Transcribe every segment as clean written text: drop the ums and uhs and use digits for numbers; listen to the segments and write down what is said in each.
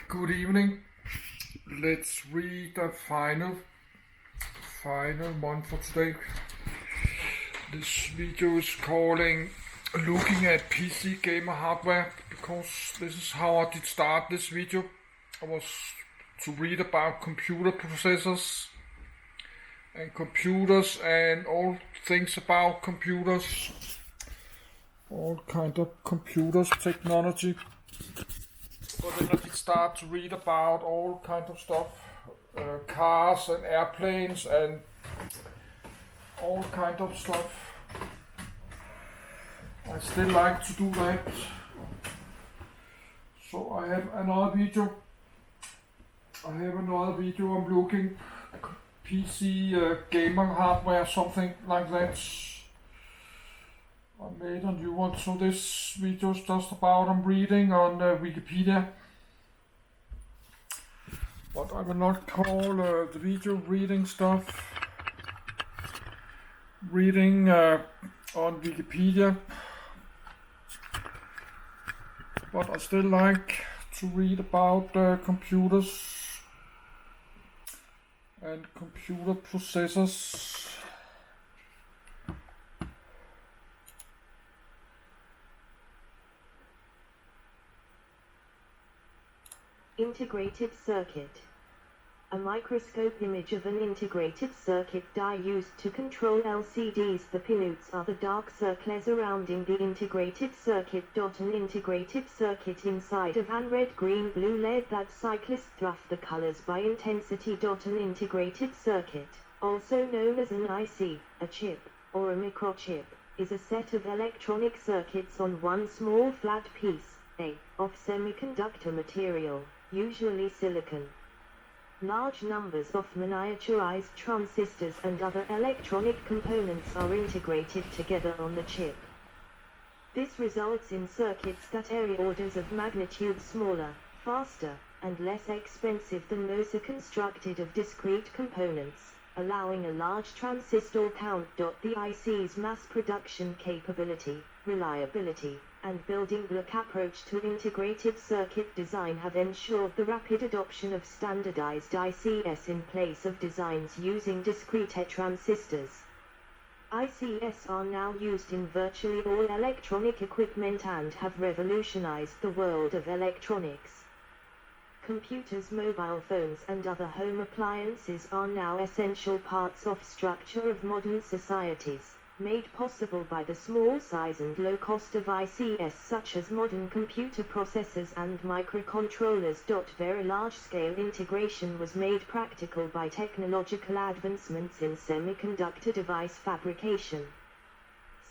Good evening. Let's read the final one for today. This video is calling looking at PC gamer hardware because this is how I did start this video. I was to read about computer processors and all things about computers, all kind of computers technology. But then I did start to read about all kind of stuff, cars and airplanes and all kind of stuff. I still like to do that. So I have another video. I'm looking PC gamer hardware, something like that. I made a new one, so this video is just about I'm reading on Wikipedia. But I will not call the video reading stuff. Reading on Wikipedia. But I still like to read about computers and computer processors. Integrated circuit. A microscope image of an integrated circuit die used to control LCDs. The pinouts are the dark circles surrounding the integrated circuit. An integrated circuit inside of an red, green, blue LED that cyclists through the colors by intensity. An integrated circuit, also known as an IC, a chip, or a microchip, is a set of electronic circuits on one small flat piece, of semiconductor material, usually silicon. Large numbers of miniaturized transistors and other electronic components are integrated together on the chip. This results in circuits that are orders of magnitude smaller, faster, and less expensive than those constructed of discrete components, allowing a large transistor count. The IC's mass production capability, reliability, and building block approach to integrated circuit design have ensured the rapid adoption of standardized ICs in place of designs using discrete transistors. ICs are now used in virtually all electronic equipment and have revolutionized the world of electronics. Computers, mobile phones, and other home appliances are now essential parts of structure of modern societies, made possible by the small size and low cost of ICs such as modern computer processors and microcontrollers. Very large-scale integration was made practical by technological advancements in semiconductor device fabrication.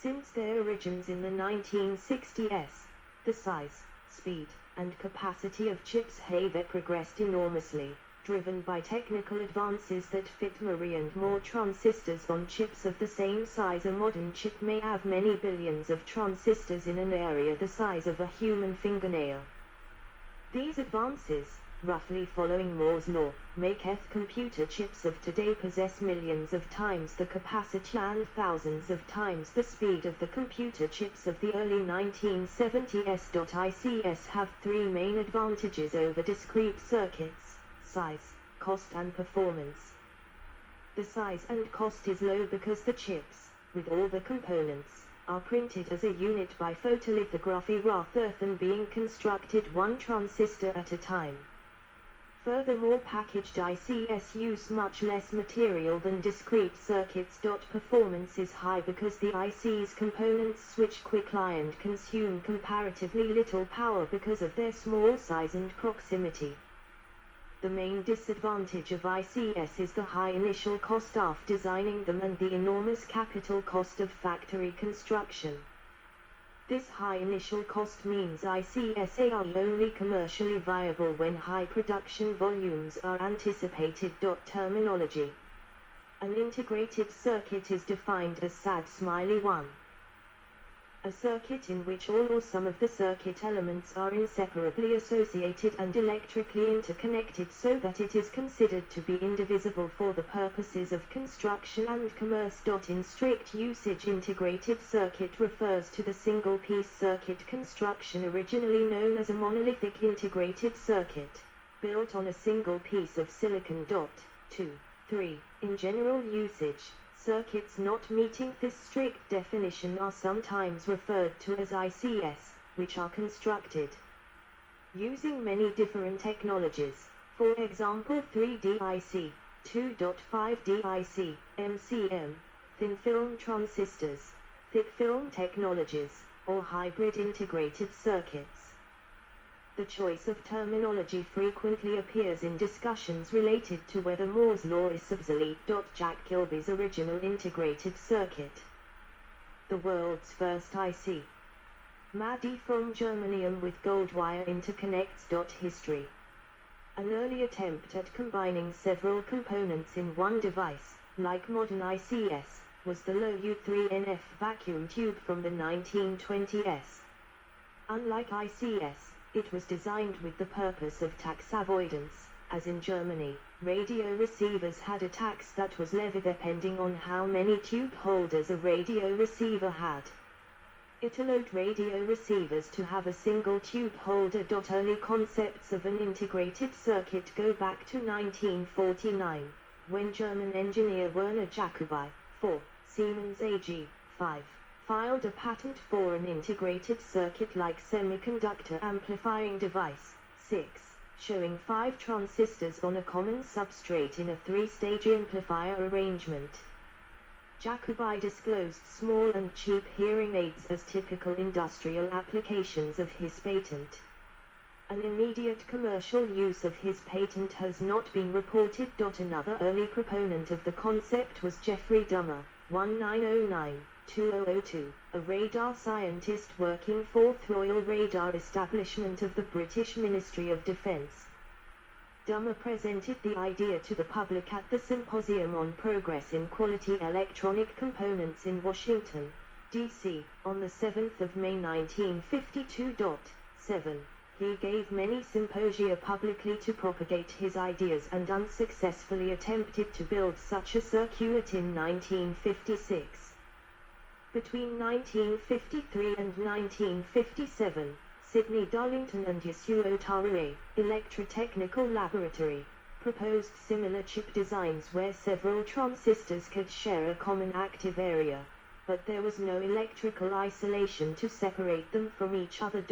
Since their origins in the 1960s, the size, speed, and capacity of chips have progressed enormously, driven by technical advances that fit more and more transistors on chips of the same size. A modern chip may have many billions of transistors in an area the size of a human fingernail. These advances, roughly following Moore's law, make computer chips of today possess millions of times the capacity and thousands of times the speed of the computer chips of the early 1970s. ICs have three main advantages over discrete circuits: size, cost, and performance. The size and cost is low because the chips, with all the components, are printed as a unit by photolithography rather than being constructed one transistor at a time. Furthermore, packaged ICs use much less material than discrete circuits. Performance is high because the IC's components switch quickly and consume comparatively little power because of their small size and proximity. The main disadvantage of ICs is the high initial cost of designing them and the enormous capital cost of factory construction. This high initial cost means ICs are only commercially viable when high production volumes are anticipated. Terminology. An integrated circuit is defined as SAD/1. A circuit in which all or some of the circuit elements are inseparably associated and electrically interconnected so that it is considered to be indivisible for the purposes of construction and commerce. In strict usage, integrated circuit refers to the single-piece circuit construction originally known as a monolithic integrated circuit. built on a single piece of silicon. 2. 3. In general usage, circuits not meeting this strict definition are sometimes referred to as ICS, which are constructed using many different technologies, for example 3D IC, 2.5D IC, MCM, thin film transistors, thick film technologies, or hybrid integrated circuits. The choice of terminology frequently appears in discussions related to whether Moore's law is obsolete. Jack Kilby's original integrated circuit. The world's first IC. MADI from germanium with gold wire interconnects. History. An early attempt at combining several components in one device, like modern ICS, was the low U3NF vacuum tube from the 1920s. Unlike ICS, it was designed with the purpose of tax avoidance, as in Germany, radio receivers had a tax that was levied depending on how many tube holders a radio receiver had. It allowed radio receivers to have a single tube holder. Early concepts of an integrated circuit go back to 1949, when German engineer Werner Jacobi, 4, Siemens AG, 5, filed a patent for an integrated circuit-like semiconductor amplifying device, 6, showing 5 transistors on a common substrate in a 3-stage amplifier arrangement. Jacobi disclosed small and cheap hearing aids as typical industrial applications of his patent. An immediate commercial use of his patent has not been reported. Another early proponent of the concept was Geoffrey Dummer, 1909-2002, a radar scientist working for Royal Radar Establishment of the British Ministry of Defence. Dummer presented the idea to the public at the Symposium on Progress in Quality Electronic Components in Washington, D.C., on the 7th of May 1952. 7. He gave many symposia publicly to propagate his ideas and unsuccessfully attempted to build such a circuit in 1956. Between 1953 and 1957, Sidney Darlington and Yasuo Taro, Electrotechnical Laboratory, proposed similar chip designs where several transistors could share a common active area, but there was no electrical isolation to separate them from each other.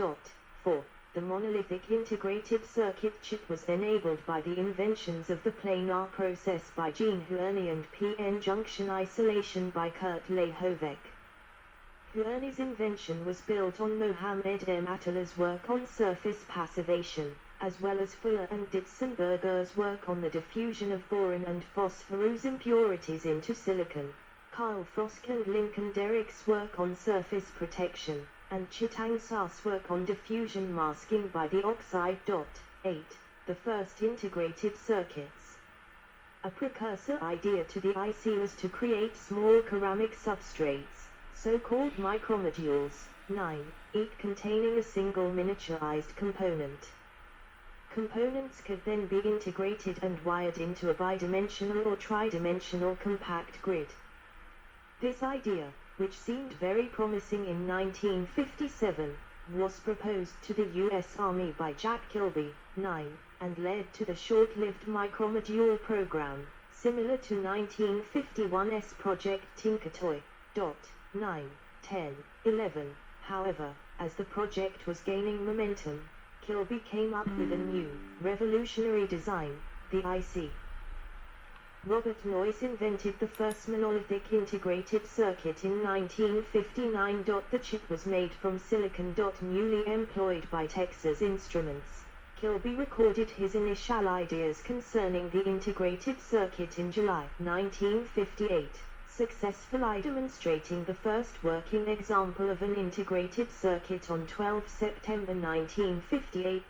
4. The monolithic integrated circuit chip was enabled by the inventions of the planar process by Jean Hoerni and p-n junction isolation by Kurt Lehovic. Hoerni's invention was built on Mohammed M. Attala's work on surface passivation, as well as Fuller and Ditzenberger's work on the diffusion of boron and phosphorus impurities into silicon, Carl Frosk and Lincoln Derrick's work on surface protection, and Chitang Sa's work on diffusion masking by the oxide. 8. The first integrated circuits. A precursor idea to the IC was to create small ceramic substrates, so-called micromodules, 9, each containing a single miniaturized component. Components could then be integrated and wired into a bidimensional or tridimensional compact grid. This idea, which seemed very promising in 1957, was proposed to the U.S. Army by Jack Kilby, 9, and led to the short-lived micromodule program, similar to 1951's Project Tinkertoy. 9, 10, 11. However, as the project was gaining momentum, Kilby came up with a new, revolutionary design, the IC. Robert Noyce invented the first monolithic integrated circuit in 1959. The chip was made from silicon. Newly employed by Texas Instruments, Kilby recorded his initial ideas concerning the integrated circuit in July 1958. Successfully demonstrating the first working example of an integrated circuit on 12 September 1958.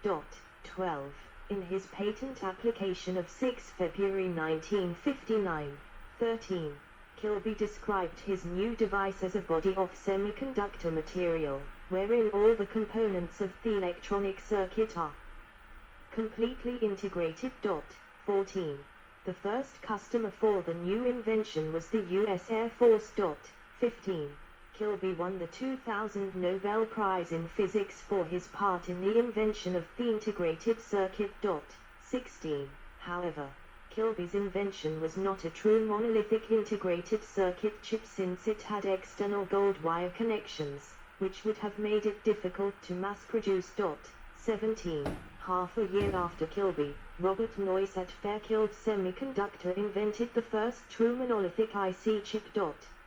12. In his patent application of 6 February 1959. 13. Kilby described his new device as a body of semiconductor material, wherein all the components of the electronic circuit are completely integrated. 14. The first customer for the new invention was the U.S. Air Force. 15. Kilby won the 2000 Nobel Prize in Physics for his part in the invention of the integrated circuit. 16. However, Kilby's invention was not a true monolithic integrated circuit chip since it had external gold wire connections, which would have made it difficult to mass-produce. 17. Half a year after Kilby, Robert Noyce at Fairchild Semiconductor invented the first true monolithic IC chip.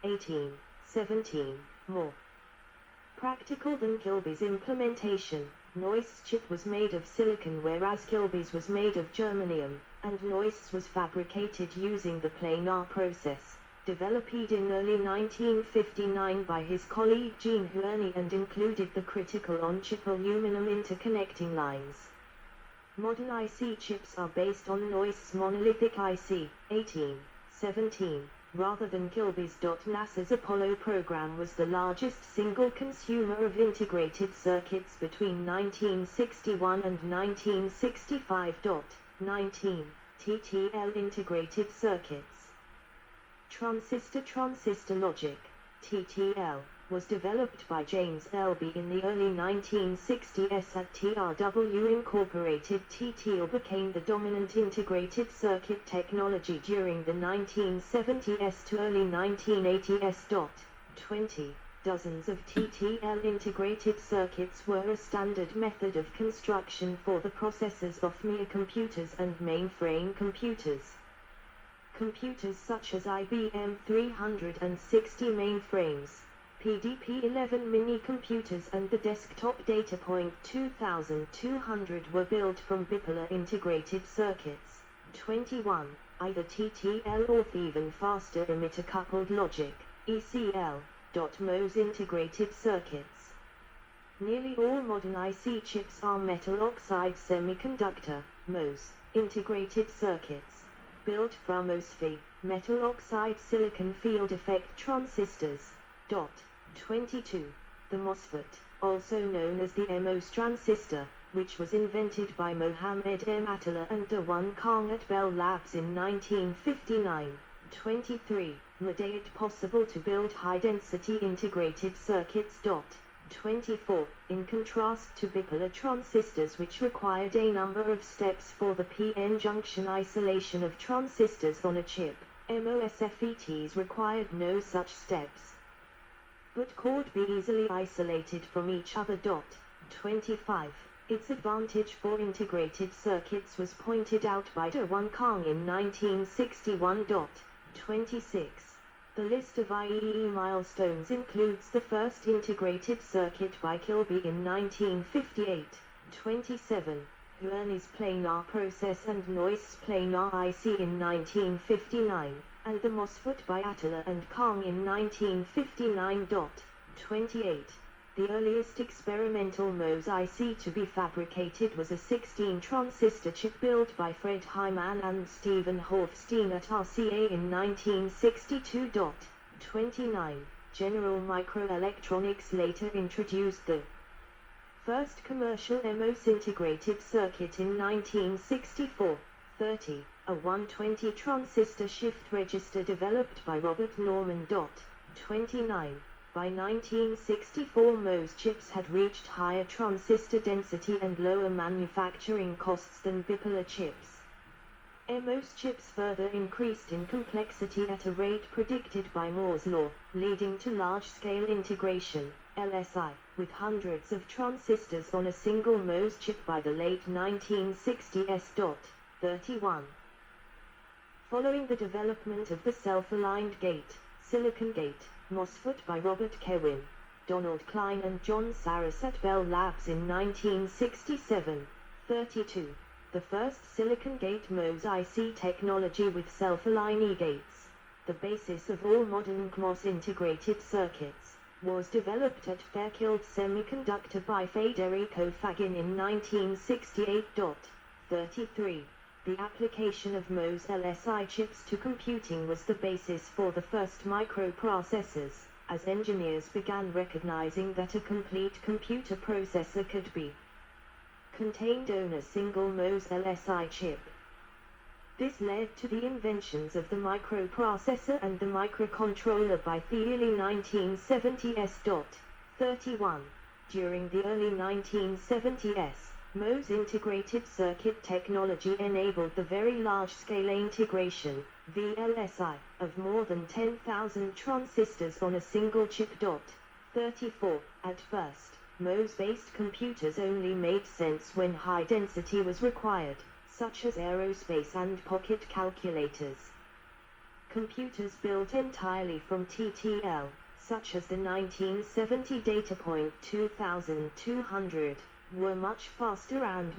18. 17. More practical than Kilby's implementation, Noyce's chip was made of silicon whereas Kilby's was made of germanium, and Noyce's was fabricated using the planar process, developed in early 1959 by his colleague Jean Huerny and included the critical on-chip aluminum interconnecting lines. Modern IC chips are based on Noyce's monolithic IC. 18. 17. Rather than Kilby's. NASA's Apollo program was the largest single consumer of integrated circuits between 1961 and 1965. 19. TTL integrated circuits. Transistor logic, TTL, was developed by James Elby in the early 1960s at TRW Incorporated. TTL became the dominant integrated circuit technology during the 1970s to early 1980s. 20. Dozens of TTL integrated circuits were a standard method of construction for the processors of MIA computers and mainframe computers. Computers such as IBM 360 mainframes, PDP-11 mini-computers and the desktop Datapoint 2200 were built from bipolar integrated circuits. 21. Either TTL or even faster emitter-coupled logic, ECL. MOS integrated circuits. Nearly all modern IC chips are metal oxide semiconductor, MOS, integrated circuits, built from MOSFET, metal oxide silicon field effect transistors. 22. The MOSFET, also known as the MOS transistor, which was invented by Mohammed M. Attallah and Dawon Kang at Bell Labs in 1959. 23. Made it possible to build high-density integrated circuits. 24. In contrast to bipolar transistors which required a number of steps for the p-n junction isolation of transistors on a chip, MOSFETs required no such steps, but could be easily isolated from each other. 25. Its advantage for integrated circuits was pointed out by Dawon Kang in 1961. 26. The list of IEEE milestones includes the first integrated circuit by Kilby in 1958. 27. Huerny's planar process and Noyce's planar IC in 1959, and the MOSFET by Attallah and Kang in 1959. 28. The earliest experimental MOS IC to be fabricated was a 16-transistor chip built by Fred Hyman and Stephen Hofstein at RCA in 1962. 29. General Microelectronics later introduced the first commercial MOS integrated circuit in 1964. 30. A 120-transistor shift register developed by Robert Norman. 29. By 1964 MOS chips had reached higher transistor density and lower manufacturing costs than bipolar chips. MOS chips further increased in complexity at a rate predicted by Moore's law, leading to large-scale integration, LSI, with hundreds of transistors on a single MOS chip by the late 1960s. 31. Following the development of the self-aligned gate, silicon gate, MOSFET by Robert Kewin, Donald Klein and John Saras at Bell Labs in 1967. 32. The first silicon gate MOS IC technology with self-aligning gates, the basis of all modern CMOS integrated circuits, was developed at Fairchild Semiconductor by Federico Fagin in 1968. 33. The application of MOS LSI chips to computing was the basis for the first microprocessors, as engineers began recognizing that a complete computer processor could be contained on a single MOS LSI chip. This led to the inventions of the microprocessor and the microcontroller by the early 1970s. 31. During the early 1970s, Mohs integrated circuit technology enabled the very large-scale integration, VLSI, of more than 10,000 transistors on a single chip. 34. At first, Mohs-based computers only made sense when high density was required, such as aerospace and pocket calculators. Computers built entirely from TTL, such as the 1970 Datapoint 2200, were much faster and